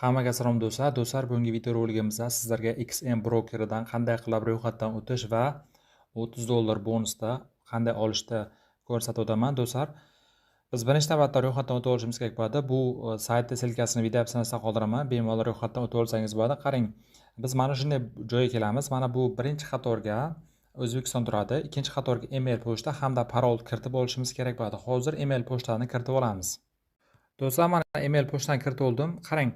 Hammaga salom do'stlar. Do'stlar, bugungi videorolikimizda sizlarga XM brokeridan qanday qilib ro'yxatdan o'tish va $30 bonusda qanday olishda ko'rsatib o'taman. Do'stlar, biz birinchi navbatda ro'yxatdan o'tib olishimiz kerak bo'ladi. Bu saytni silkasini video opsiyasida qoldiraman. Bemalol ro'yxatdan o'tib olsangiz bo'ladi. Qarang, biz mana shunday joyga kelamiz. Mana bu birinchi qatorga O'zbekiston turadi. Ikkinchi qatorga email pochta hamda parol kiritib olishimiz kerak bo'ladi. Hozir email pochtani kiritib olamiz. Do'stlar, mana email pochtani kiritib oldim. Qarang,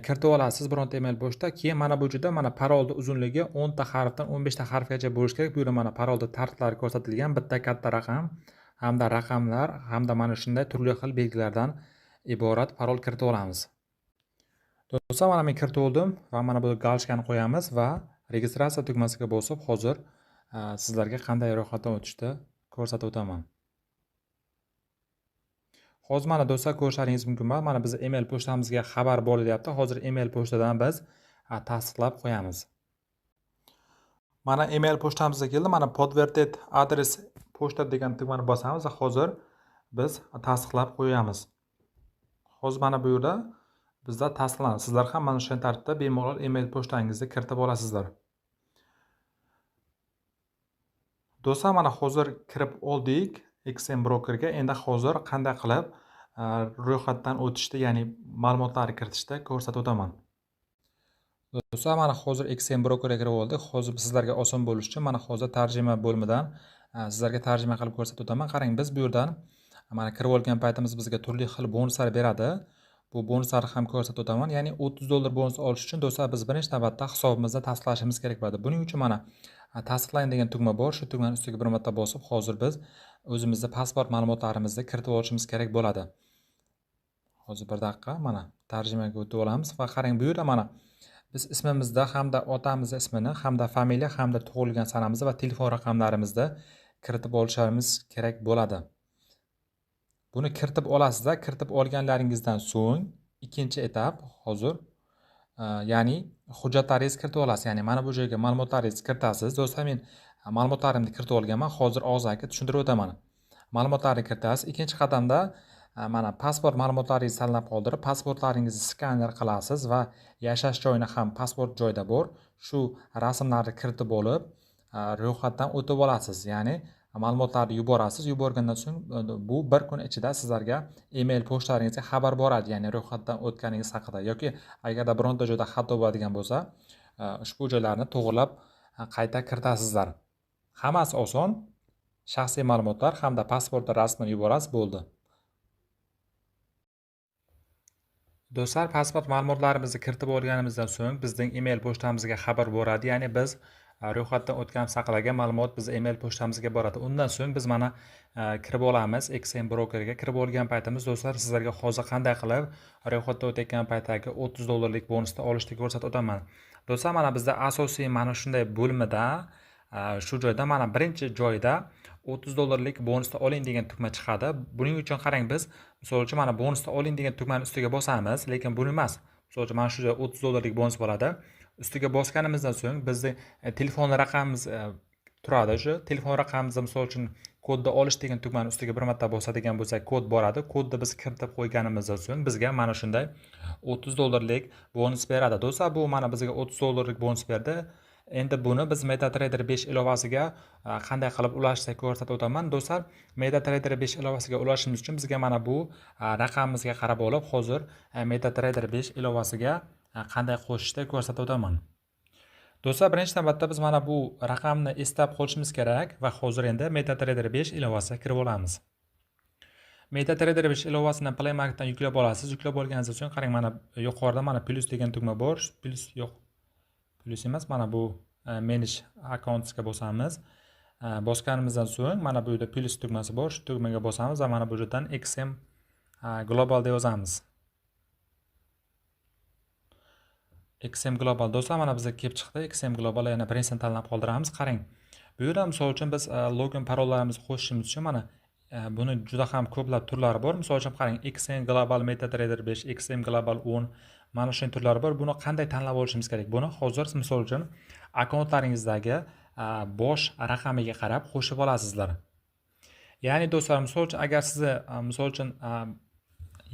kiritib olasiz bironta email pochta. Keyin mana bu joyda mana parolni uzunligi 10 ta harfdan 15 ta harfgacha bo'lishi kerak. Bu yerda mana parolda tartiblari ko'rsatilgan. Bitta katta raqam hamda raqamlar hamda mana shunday turli xil belgilardan iborat parol kiritib olamiz. Do'stlar, mana men kiritib oldim va mana bu galchkani qo'yamiz va registratsiya tugmasiga bosib hozir sizlarga qanday ro'yxatdan o'tishni ko'rsatib o'taman. Hozir mana do'stlar ko'rishlaringiz mumkin. Mana biz email pochtamizga xabar bo'lyapti. Hozir email pochtadan biz tasdiqlab qo'yamiz. Mana email pochtamizga keldi. Mana podverted adres pochta degan tugmani bosamiz va hozir biz tasdiqlab qo'yamiz. Hozir mana bu yerda bizda tasdiqlanadi. Sizlar ham mana shunday tartibda bemalol email pochtangizni kiritib olasizlar. Do'stlar, mana hozir kirib oldik XM brokerga. Endi hozir qanday qilib ro'yxatdan o'tishni, ya'ni ma'lumotlarni kiritishni ko'rsatib o'taman. Do'stlar, mana hozir XM brokerga kirib oldik. Hozir sizlarga oson bo'lishi uchun mana hozir tarjima bo'limidan sizlarga tarjima qilib ko'rsatib o'taman. Qarang, biz bu yerdan mana kirib olgan paytimiz bizga turli xil bonuslar beradi. Bu bonuslarni ham ko'rsatib o'taman. Ya'ni $30 bonus olish uchun do'stlar biz birinchi navbatda hisobimizda tasdiqlashimiz kerak bo'ladi. Buning uchun mana tasdiqlang degan tugma bor. Shu tugmani ustiga bir marta bosib hozir biz o'zimizning pasport ma'lumotlarimizni kiritib olishimiz kerak bo'ladi. Hozir bir daqiqa mana tarjimaga o'tib olamiz va qarang, bu yerda mana biz ismimizda hamda otamiz ismini hamda familiya hamda tug'ilgan sanamizni va telefon raqamlarimizni kiritib olishimiz kerak bo'ladi. Buni kiritib olasizlar. Kiritib olganlaringizdan so'ng ikkinchi etap hozir ya'ni hujjatlaringizni kiritib olasiz. Ya'ni mana bu joyga ma'lumotlaringizni kiritasiz. Do'stlar, men ma'lumotlarimni kiritib olganman. Hozir og'zaki tushuntirib o'taman. Ma'lumotlarni kiritasiz. Ikkinchi qadamda mana pasport ma'lumotlaringizni tanlab qoldirib, pasportlaringizni skaner qilasiz va yashash joyini ham pasport joyida bor. Shu rasmlarni kiritib olib, ro'yxatdan o'tib olasiz. Ya'ni ma'lumotlarni yuborasiz. Yuborgandan so'ng bu bir kun ichida sizlarga email pochtalaringizga xabar boradi, ya'ni ro'yxatdan o'tganingiz haqida. Yoki agarda bironta joyda xato bo'ladigan bo'lsa, ushbu joylarni to'g'rilab qayta kiritasizlar. Hammasi oson. Shaxsiy ma'lumotlar hamda pasportning rasmini yuborasiz, bo'ldi. Do'stlar, pasport ma'lumotlarimizni kiritib olganimizdan so'ng bizning email pochtamizga xabar boradi. Ya'ni biz ro'yxatdan o'tganimiz haqidagi ma'lumot bizning email pochtamizga boradi. Undan so'ng biz mana kirib olamiz XM brokerga. Kirib olgan paytimiz do'stlar, sizlarga hozir qanday qilib ro'yxatdan o'tayotgan paytdagi $30 bonusni olishni ko'rsatib o'taman. Do'stlar, mana bizda asosiy mana shunday bo'limida shu joyda mana birinchi joyda $30 bonusni oling degan tugma chiqadi. Buning uchun qarang, biz misol uchun mana bonusni oling degan tugmani ustiga bosamiz, lekin buni emas. Misol uchun mana shu joyda $30 bonus bo'ladi. Ustiga bosganimizdan so'ng bizning telefon raqamimiz turadi. Shu telefon raqamimizni misol uchun kodni olish degan tugmani ustiga bir marta bosadigan bo'lsak, kod boradi. Kodni biz kiritib qo'yganimizdan so'ng bizga mana shunday $30 bonus beradi. Do'stlar, bu mana bizga $30 bonus berdi. Endi buni biz MetaTrader 5 ilovasiga qanday qilib ulashsak ko'rsatib o'taman. Do'stlar, MetaTrader 5 ilovasiga ulashishimiz uchun bizga mana bu raqamimizga qarab olib, hozir MetaTrader 5 ilovasiga qanday qo'shishni ko'rsatib o'taman. Do'stlar, birinchi navbatda biz mana bu raqamni eslab qolishimiz kerak va hozir endi MetaTrader 5 ilovasiga kirib olamiz. MetaTrader 5 ilovasini Play Marketdan yuklab olasiz. Yuklab olganingizdan so'ng qarang, mana yuqorida mana plus degan tugma bor. Plus yo'q. Plus emas, mana bu manage accountsga bosamiz. Bosganimizdan so'ng mana bu yerda plus tugmasi bor. Shu tugmaga bosamiz va mana bu yerdan XM Global deb yozamiz. XM Global do'stlar, mana bizga kelib chiqdi. XM Global, yana birinchisini tanlab qoldiramiz. Qarang, bu yerda misol uchun biz login parollarimizni qo'shishimiz uchun mana buni juda ham ko'plab turlari bor. Misol uchun qarang, XM Global MetaTrader 5, XM Global 10 mana shunday turlari bor. Buni qanday tanlab olishimiz kerak? Buni hozir misol uchun akkauntlaringizdagi bosh raqamiga qarab qo'shib olasizlar. Ya'ni do'stlar, misol uchun agar sizni misol uchun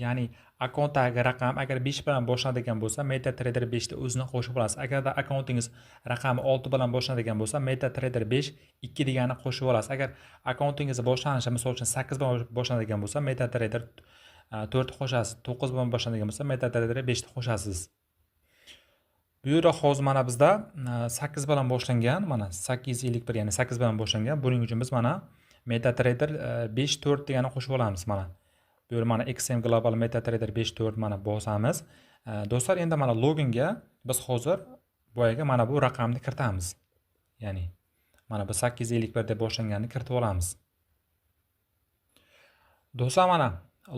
ya'ni akkauntdagi raqam agar 5 bilan boshlanadigan bo'lsa, MetaTrader 5 ni o'zini qo'shib olasiz. Agarda akkauntingiz raqami 6 bilan boshlanadigan bo'lsa, MetaTrader 5 2 deganini qo'shib olasiz. Agar akkauntingiz boshlanishi misol uchun 8 bilan boshlanadigan bo'lsa, MetaTrader 4 qo'shasiz. 9 bilan boshlanadigan bo'lsa, MetaTrader 5 ni qo'shasiz. Bu yerda hozir mana bizda 8 bilan boshlangan, mana 851 ya'ni 8 bilan boshlangan. Buning uchun biz mana MetaTrader 54 deganini qo'shib olamiz mana. Bu yerda mana XM Global MetaTrader 54 mana bosamiz. Do'stlar, endi mana loginga biz hozir boyaga mana bu raqamni kiritamiz. Ya'ni mana bu 851 deb boshlanganini kiritib olamiz. Do'stlar, mana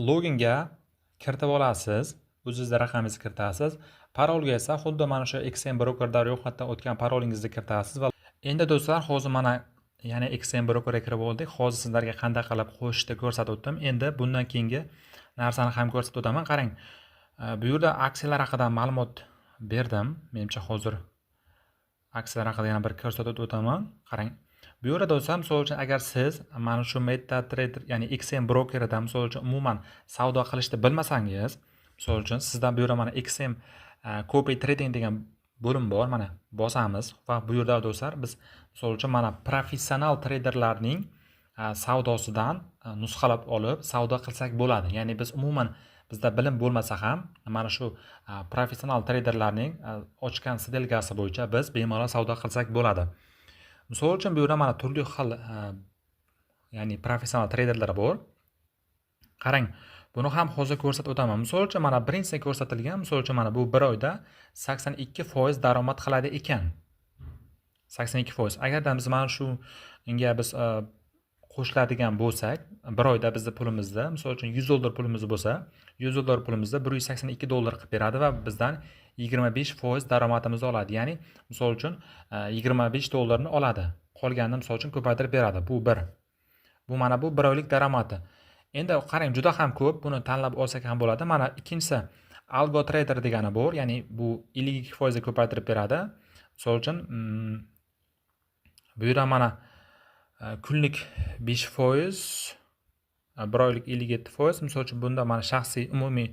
loginga kiritib olasiz. O'zingizning raqamingizni kiritasiz. Parolga esa xuddi mana shu XM Brokerda ro'yxatdan o'tgan parolingizni kiritasiz va endi do'stlar, hozir mana yana XM Brokerga kirib oldik. Hozir sizlarga qanday qilib qo'shishni ko'rsatib o'tdim. Endi bundan keyingi narsani ham ko'rsatib o'taman. Qarang. Bu yerda aksiyalar haqida ma'lumot berdim. Menimcha hozir aksiyalar haqida yana bir ko'rsatib o'taman. Qarang. Bu yerda do'stlar, misol uchun agar siz mana shu MetaTrader ya'ni XM Brokerida misol uchun umuman savdo qilishni bilmasangiz, misol uchun sizdan bu yerda mana XM Copy Trading degan bo'lim bor, mana bosamiz va bu yerda do'stlar biz misol uchun mana professional traderlarning savdosidan nusxalab olib savdo qilsak bo'ladi. Ya'ni biz umuman bizda bilim bo'lmasa ham mana shu professional traderlarning ochgan sdelkasi bo'yicha biz bemalol savdo qilsak bo'ladi. Misol uchun bu yerda mana turli xil ya'ni professional traderlar bor. Qarang, buni ham hozir ko'rsatib o'taman. Misol uchun mana birinchisi ko'rsatilgan. Misol uchun mana bu 1 oyda 82% daromad qiladi ekan. 82%. Agarda biz mana shu unga biz qo'shiladigan bo'lsak, 1 oyda bizning pulimizda, misol uchun $100 pulimiz bo'lsa, $100 pulimizda $182 qilib beradi va bizdan 25% daromadimizni oladi. Ya'ni misol uchun $25 ni oladi. Qolganini misol uchun ko'paytirib beradi. Bu 1. Bu mana bu 1 oylik daromadi. Endi qarang, juda ham ko'p. Buni tanlab olsak ham bo'ladi. Mana ikkinchisi Algo Trader degani bor. Ya'ni bu 52% ko'paytirib beradi. Misol uchun bu yerda mana kunlik 5%, 1 oylik 57%. Misol uchun bunda mana shaxsiy umumiy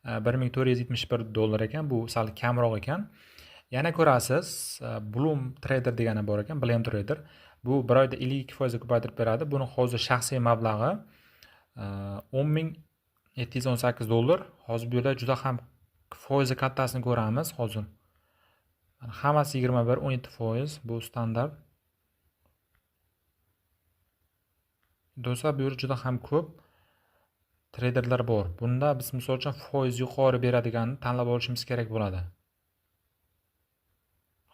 $1471 ekan. Bu sal kamroq ekan. Yana ko'rasiz, Bloom Trader degani bor ekan, Bloom Trader. Bu 1 oyda 52% ko'paytirib beradi. Buni hozir shaxsiy mablag'i $10,718. Hozir bu yerda juda ham foizi kattasini ko'ramiz hozir. Mana hammasi 21-17%, bu standart. Do'stlar, bu yerda juda ham ko'p traderlar bor. Bunda biz misol uchun foiz yuqori beradiganini tanlab olishimiz kerak bo'ladi.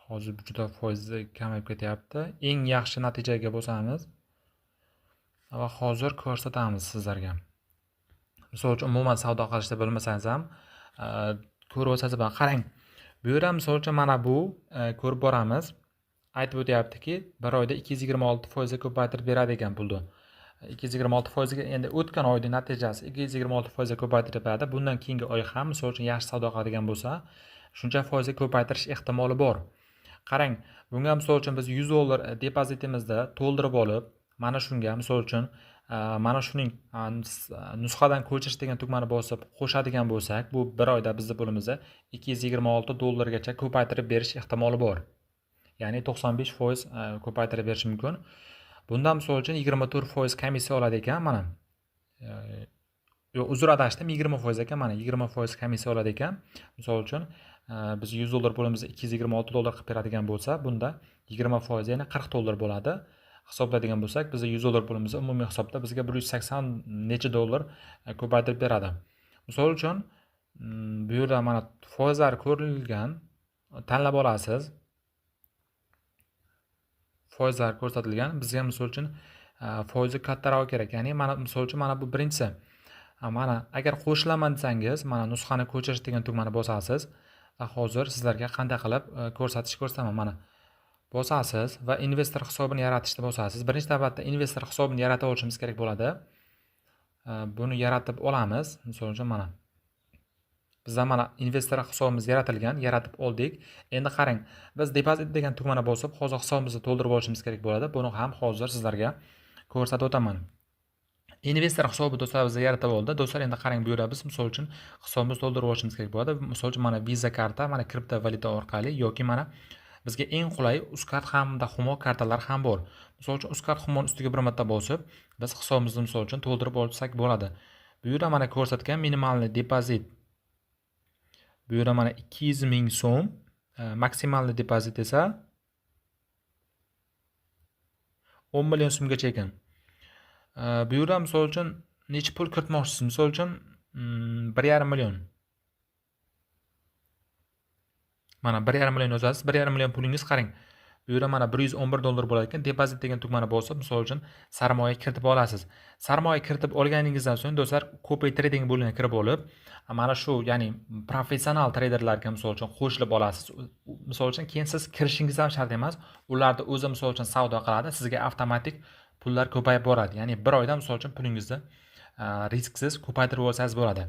Hozir juda foizi kamayib ketyapti. Eng yaxshi natijaga bosamiz va hozir ko'rsatamiz sizlarga. Misol uchun umuman savdo qilishni bilmasangiz ham ko'rib olsangiz ham qarang. Bu yerda misol uchun mana bu ko'rib boramiz. Aytib o'tyaptiki, 1 oyda 226% ko'paytirib beradi ekan pulni. 226% ga endi o'tgan oyning natijasi 226% ko'paytirib beradi. Bundan keyingi oy ham misol uchun yaxshi savdo qiladigan bo'lsa, shuncha foizga ko'paytirish ehtimoli bor. Qarang, bunga misol uchun biz $100 depozitimizda to'ldirib olib, mana shunga misol uchun mana shuning nusxadan ko'chirish degan tugmani bosib qo'shadigan bo'lsak, bu 1 oyda bizning pulimizni $226 gacha ko'paytirib berish ehtimoli bor. Ya'ni 95% ko'paytirib berish mumkin. Bundan misol uchun 24% komissiya oladi ekan mana. Yo'q, uzr adashdim, 20% ekan mana, 20% komissiya oladi ekan. Misol uchun biz $100 pulimizni $226 qilib beradigan bo'lsa, bunda 20% ya'ni $40 bo'ladi. Hisobladigan bo'lsak, bizga $100 pulimizni umumiy hisobda bizga 180 necha dollar ko'paytirib beradi. Misol uchun bu yerda mana foizlar ko'rilgan, tanlab olasiz. Foizlar ko'rsatilgan. Bizga misol uchun foizi kattaroq kerak. Ya'ni mana misol uchun mana bu birinchisi. Mana agar qo'shilaman desangiz, mana nusxani ko'chirish degan tugmani bosasiz va hozir sizlarga qanday qilib ko'rsataman. Mana bosasiz va investor hisobini yaratishni bosasiz. Birinchi navbatda investor hisobini yarata olishimiz kerak bo'ladi. Buni yaratib olamiz. Misol uchun mana bizda mana investor hisobimiz yaratilgan, yaratib oldik. Endi qarang, biz depozit degan tugmani bosib, hozir hisobimizni to'ldirib olishimiz kerak bo'ladi. Buni ham hozir sizlarga ko'rsatib o'taman. investor hisobi do'stlar bizga yaratib oldi. Do'stlar, endi qarang, bu yerda biz misol uchun hisobimizni to'ldirib olishimiz kerak bo'ladi. Misol uchun mana Visa karta, mana kriptovalyuta orqali yoki mana bizga eng qulay Uzcard hamda Humo kartalar ham bor. Misol uchun Uzcard Humoni ustiga bir marta bosib, biz hisobimizni misol uchun to'ldirib olsak bo'ladi. Bu yerda mana ko'rsatgan minimalniy depozit. Bu yerda mana 200 ming so'm, maksimalniy depozit esa 10 million so'mgacha ekan. Bu yerda misol uchun necha pul kiritmoqchisiz? Misol uchun 1,5 million. Mana 1,5 million yozasiz. 1,5 million pulingiz qarang. Bu yerda mana $111 bo'lar ekan. Depozit degan tugmani bosib, misol uchun sarmoya kiritib olasiz. Sarmoya kiritib olganingizdan so'ng do'stlar, Copy Trading bo'limiga kirib olib, mana shu, ya'ni professional traderlarga misol uchun qo'shilib olasiz. Misol uchun keyin siz kirishingiz ham shart emas. Ularni o'zi misol uchun savdo qiladi, sizga avtomatik pullar ko'payib boradi. Ya'ni bir oyda misol uchun pulingizni risksiz ko'paytirib olsangiz bo'ladi.